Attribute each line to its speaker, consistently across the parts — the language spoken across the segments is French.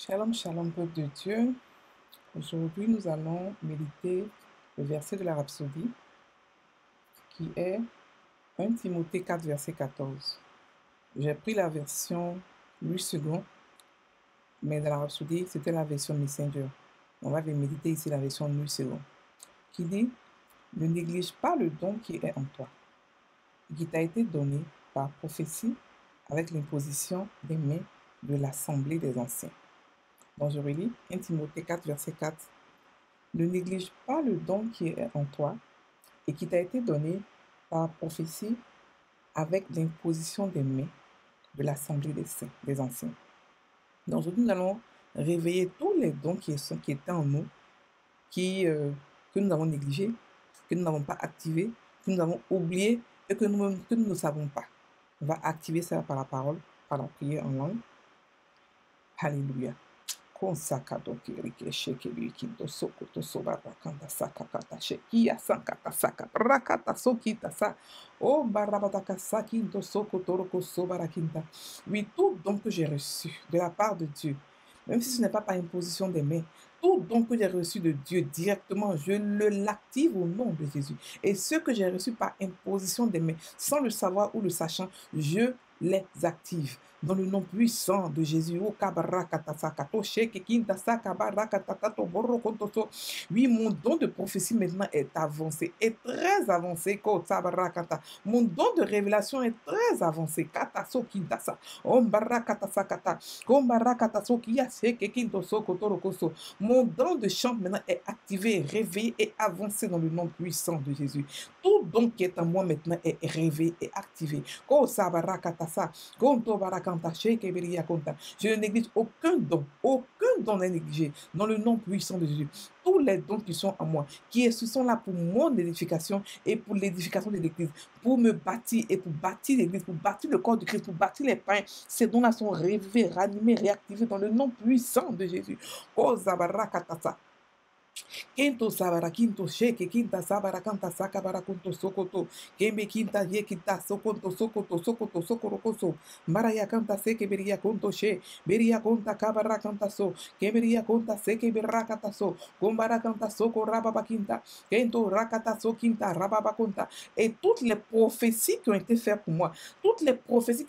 Speaker 1: Shalom, shalom, peuple de Dieu. Aujourd'hui, nous allons méditer le verset de la Rhapsodie qui est 1 Timothée 4, verset 14. J'ai pris la version Louis II, mais dans la Rhapsodie, c'était la version Messenger. On va méditer ici la version Louis II, qui dit: ne néglige pas le don qui est en toi, qui t'a été donné par prophétie avec l'imposition des mains de l'assemblée des anciens. Donc je relis 1 Timothée 4, verset 4. Ne néglige pas le don qui est en toi et qui t'a été donné par prophétie avec l'imposition des mains de l'assemblée des saints, des anciens. Donc aujourd'hui, nous allons réveiller tous les dons qui étaient en nous, que nous avons négligés, que nous n'avons pas activés, que nous avons oubliés et que nous ne savons pas. On va activer ça par la parole, par la prière en langue. Alléluia. Konsakato kirike shekeli kinto sokoto sobara kanta sakakata shekia sankata saka rakata sokita sa o barabataka sakinto sokoto roko sobara kinta. Oui, tout don que j'ai reçu de la part de Dieu, même si ce n'est pas par imposition des mains, tout don que j'ai reçu de Dieu directement, je l'active au nom de Jésus. Et ce que j'ai reçu par imposition des mains, sans le savoir ou le sachant, je les active. Dans le nom puissant de Jésus. Oui, mon don de prophétie maintenant est avancé, est très avancé. Mon don de révélation est très avancé. Mon don de chant maintenant est activé, réveillé et avancé dans le nom puissant de Jésus. Tout don qui est en moi maintenant est réveillé et activé. Je ne néglige aucun don n'est négligé dans le nom puissant de Jésus. Tous les dons qui sont en moi, qui sont là pour mon édification et pour l'édification de l'Église, pour me bâtir et pour bâtir l'Église, pour bâtir le corps de Christ, pour bâtir les pains, ces dons-là sont réveillés, ranimés, réactivés dans le nom puissant de Jésus. Oh, Zabarakatasa. Quinto sabara, quinto sheke, quinta sabara, canta sakabara, kunto sokoto, kembe quinta ye, quinta sokoto, sokorokoso, maraya canta seke, beria conto she, beria conta cabara canta so, keberia conta seke, berakata so, gombara canta soko, rababa quinta, kento rakata so, quinta, rababa conta, et toutes les prophéties qui ont été faites pour moi, toutes les prophéties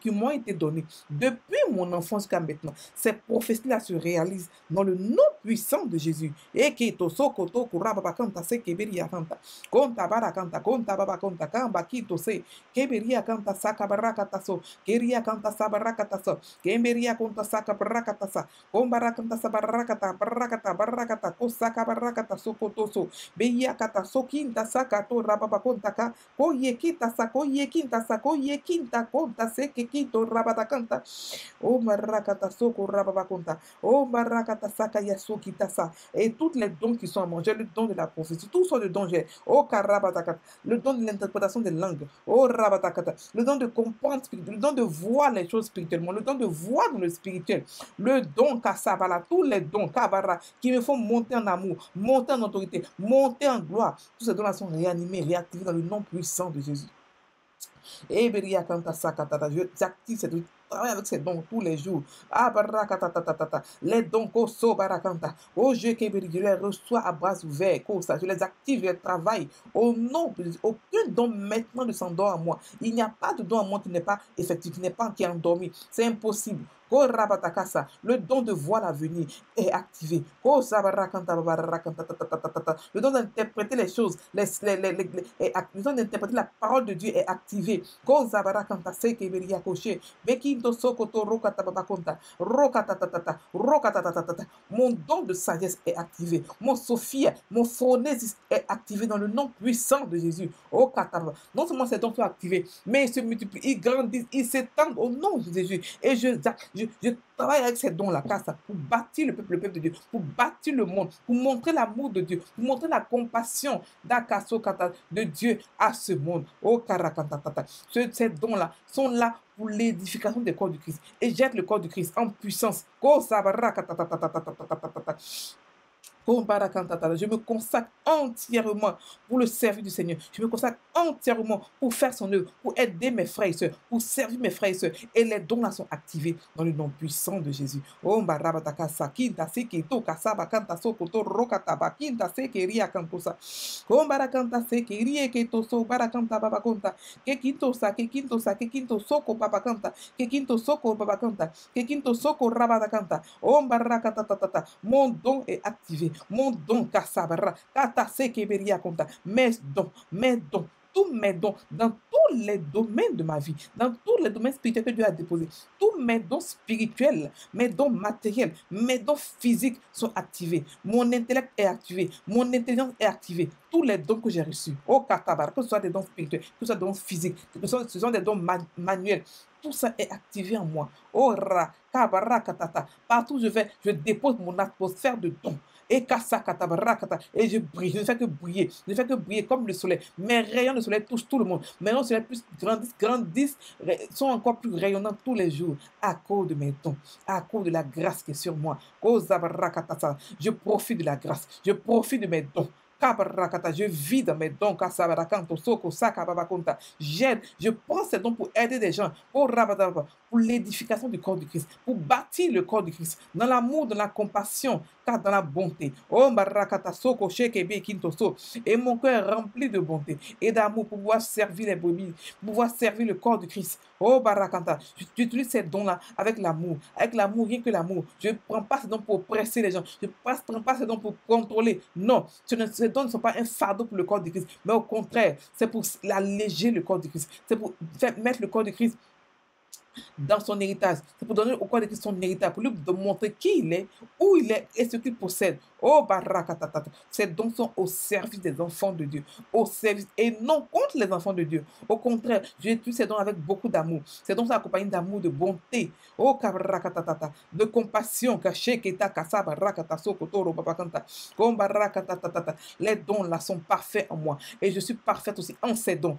Speaker 1: qui m'ont été données depuis mon enfance jusqu'à maintenant, ces prophéties-là se réalisent dans le nom puissant de Jésus. Ekito soko toku rababa kanta se keberia kanta. Konta bara kanta, konta baba konta, kamba kito se. Keberia kanta saka barakata so. Keria kanta sabarakata so. Keberia konta saka barakata sa. Kombara kanta sabarakata, barakata, kosaka barakata soko toso. Beia kata sokinta saka to rababa konta ka. Koye kita sa, koye kinta sa, koye kinta konta se kekito rabata kanta. Oh marakata soko rababa konta. Oh marakata saka yasuki tasa. Et toutes les dons qui sont à moi, j'ai le don de la prophétie, tous sont le don j'ai. Oh karabatakata, le don de l'interprétation des langues. Oh rabatakata, le don de comprendre, le don de voir les choses spirituellement, le don de voir dans le spirituel. Le don kasabala, tous les dons kabara qui me font monter en amour, monter en autorité, monter en gloire. Tous ces dons-là sont réanimés, réactivés dans le nom puissant de Jésus. Et j'active cette travaille avec ces dons tous les jours. Ah, barakatatatata. Les dons, koso barakanta. Oh, je les reçois à bras ouverts. Je les active, je les travaille. Au nom de Jésus, aucun don maintenant ne s'endort à moi. Il n'y a pas de don à moi qui n'est pas effectif, qui est endormi. C'est impossible. Le don de voir l'avenir est activé. Le don d'interpréter les choses, le don d'interpréter la parole de Dieu est activé. Mon don de sagesse est activé. Mon Sophia, mon phronésis est activé dans le nom puissant de Jésus. Non seulement ces dons sont activés, mais ils se multiplient, ils grandissent, ils s'étendent au nom de Jésus. Et je travaille avec ces dons-là, pour bâtir le peuple de Dieu, pour bâtir le monde, pour montrer l'amour de Dieu, pour montrer la compassion de Dieu à ce monde. Ces dons-là sont là pour l'édification des corps du Christ. Et jette le corps du Christ en puissance. Je me consacre entièrement pour le service du Seigneur. Je me consacre entièrement pour faire son œuvre, pour aider mes frères et sœurs, pour servir mes frères et sœurs. Et les dons là sont activés dans le nom puissant de Jésus. Oh, Barabataka Sakinta Sekito Kasabakanta Sokoto Rokatabakinta Sekeria Kantosa. Oh, Barakanta Sekeria Ketoso Barakanta Babakonta. Kekintosa, Kekintosa, Kekinto Soko Babakanta. Kekinto Soko Babakanta. Kekinto Soko Rabatakanta. Oh, Barakata. Mon don est activé. Mon don, Kassabara, Katase Keberia Konta, mes dons, tous mes dons, dans tous les domaines de ma vie, dans tous les domaines spirituels que Dieu a déposés, tous mes dons spirituels, mes dons matériels, mes dons physiques sont activés. Mon intellect est activé, mon intelligence est activée. Tous les dons que j'ai reçus, au Katabar, que ce soit des dons spirituels, que ce soit des dons physiques, ce sont des dons manuels. Tout ça est activé en moi. Oh, Kabara Katata. Partout où je vais, je dépose mon atmosphère de dons. Et et je brille, je ne fais que briller, je ne fais que briller comme le soleil. Mes rayons de soleil touchent tout le monde. Mes rayons de soleil plus grandissent, sont encore plus rayonnants tous les jours à cause de mes dons, à cause de la grâce qui est sur moi. Je profite de la grâce, je profite de mes dons. Je vis dans mes dons. J'aide, je prends ces dons pour aider des gens, pour l'édification du corps de Christ, pour bâtir le corps de Christ, dans l'amour, dans la compassion, car dans la bonté. Et mon cœur est rempli de bonté et d'amour pour pouvoir servir les brebis, pour pouvoir servir le corps de Christ. Oh Barakanta, j'utilise ces dons-là avec l'amour, rien que l'amour. Je ne prends pas ces dons pour oppresser les gens, je ne prends pas ces dons pour contrôler. Non, ces dons ne sont pas un fardeau pour le corps de Christ, mais au contraire, c'est pour alléger le corps de Christ, c'est pour mettre le corps de Christ dans son héritage. C'est pour donner au corps de Christ son héritage, pour lui montrer qui il est, où il est et ce qu'il possède. Oh, barakatata. Ces dons sont au service des enfants de Dieu, au service et non contre les enfants de Dieu. Au contraire, j'utilise ces dons avec beaucoup d'amour. Ces dons sont accompagnés d'amour, de bonté, oh, kabarakatata, de compassion. Les dons là sont parfaits en moi et je suis parfaite aussi en ces dons.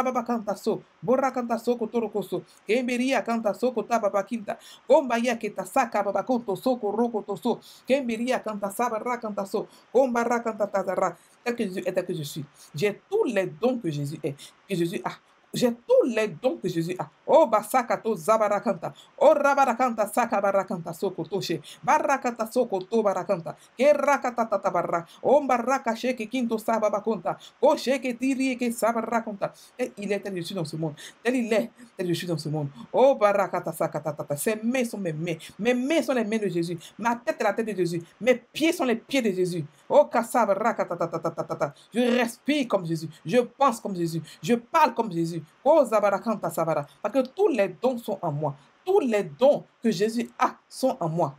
Speaker 1: Bakantaso, Borakantaso, Kotorokoso, Kemberia Kantaso, Kotabakinta, Kombaya Ketasaka, Babakonto, Soko, Rokotoso, Kemberia Kantasaba, Rakantaso, Kombarakantazara, tel que Jésus est, tel que je suis. J'ai tous les dons que Jésus est, que Jésus a. J'ai tous les dons que Jésus a. Oh, Basakato Zabarakanta. Oh, Rabarakanta Sakabarakanta Sokotoshe. Barakanta Sokoto Barakanta. Kerakata Tatabara. Oh, Baraka Sheke Kinto Sababakonta. Oh, Sheke Tiri Ke Sabarakonta. Et il est tel que je suis dans ce monde. Tel il est, tel que je suis dans ce monde. Oh, Barakata Sakatata. Ses mains sont mes mains. Mes mains sont les mains de Jésus. Ma tête est la tête de Jésus. Mes pieds sont les pieds de Jésus. Oh, Kasabarakata. Je respire comme Jésus. Je pense comme Jésus. Je parle comme Jésus. Oh, Zabarakanta Sabara. Parce que tous les dons sont en moi. Tous les dons que Jésus a sont en moi.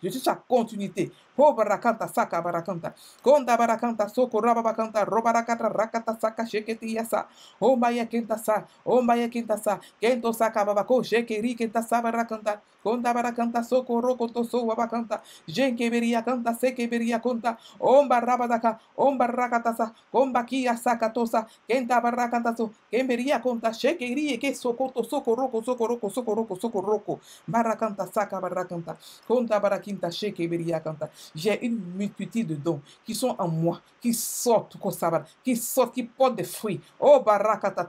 Speaker 1: Je suis sa continuité. Oh, Barakanta Saka Barakanta. Konda Barakanta Soko Rababakanta Robarakata Rakata Saka Sheketi Yasa. Oh, Maya Kentasa. Oh, Maya Kentasa. Kento Saka Babako Shekeri Kentasa Barakanta. Konda Barakanta Soko Rokoto So Babakanta. Jenkeberia Kanta Sekeberia Konta. Omba Rabadaka. Omba Rakatasa. Omba Kia Sakatosa. Kenta Barakanta So. Kemberia Konta Shekeri Ke Sokoto Soko Roko Soko Roko Soko Roko Soko Roko. Barakanta Saka Barakanta. Konta Barakinta Shekeberia Kanta. J'ai une multitude de dons qui sont en moi, qui sortent, qui sortent, qui portent des fruits. Oh, barakata.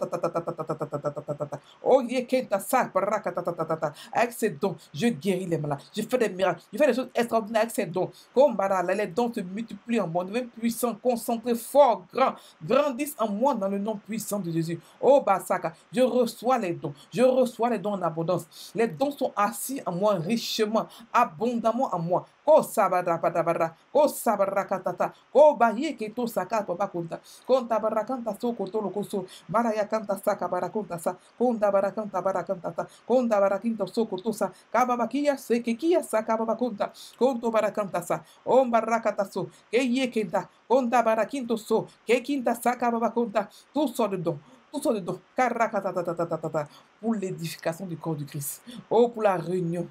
Speaker 1: Oh, yekenta sa barakata. Avec ces dons, je guéris les malades. Je fais des miracles. Je fais des choses extraordinaires avec ces dons. Comme les dons se multiplient en moi, deviennent puissants, concentrés, forts, grands, grandissent en moi dans le nom puissant de Jésus. Oh, basaka, je reçois les dons. Je reçois les dons en abondance. Les dons sont assis en moi richement, abondamment en moi. Ko sabara padabara, ko sabara katata, ko baye ke to saka papa konta, konta barakanta so kotolo koso, baraya kanta saka barakonta sa, konta barakanta ta, konta barakinta so kotosa, kababakia se ke kia saka baba konta, konto barakanta sa, on barakata so, ke ye kenta, konta barakinto so, ke kinta saka baba konta, tout sort de don. Tout soit dedans, pour l'édification du corps du Christ. Oh, pour la réunion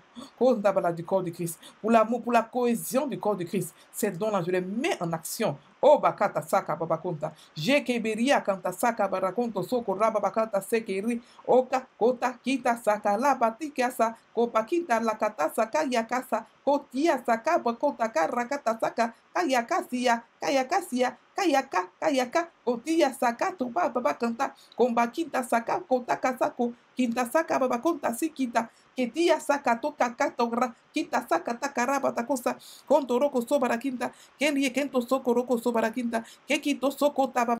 Speaker 1: du corps du Christ. Pour l'amour, pour la cohésion du corps du Christ. Ces dons-là, je les mets en action. O bakata saka babakonta. Jekeberia kanta saka barakonto soko raba bakata sekeri. Oka kota kita saka la batikasa. Kopakita la kata saka yakasa. Kotia saka bakota karakata saka. Kayakasia, kayakasia, kayaka, kayaka. Kotia saka tuba babakanta. Kombakinta saka kota kasako. Kinta saka babakonta sikita. Ketia saka toka katogra. Kita saka takaraba takosa. Konto roko sobara kinta. Kelie kento soko roko sobara kinta. Kekito soko taba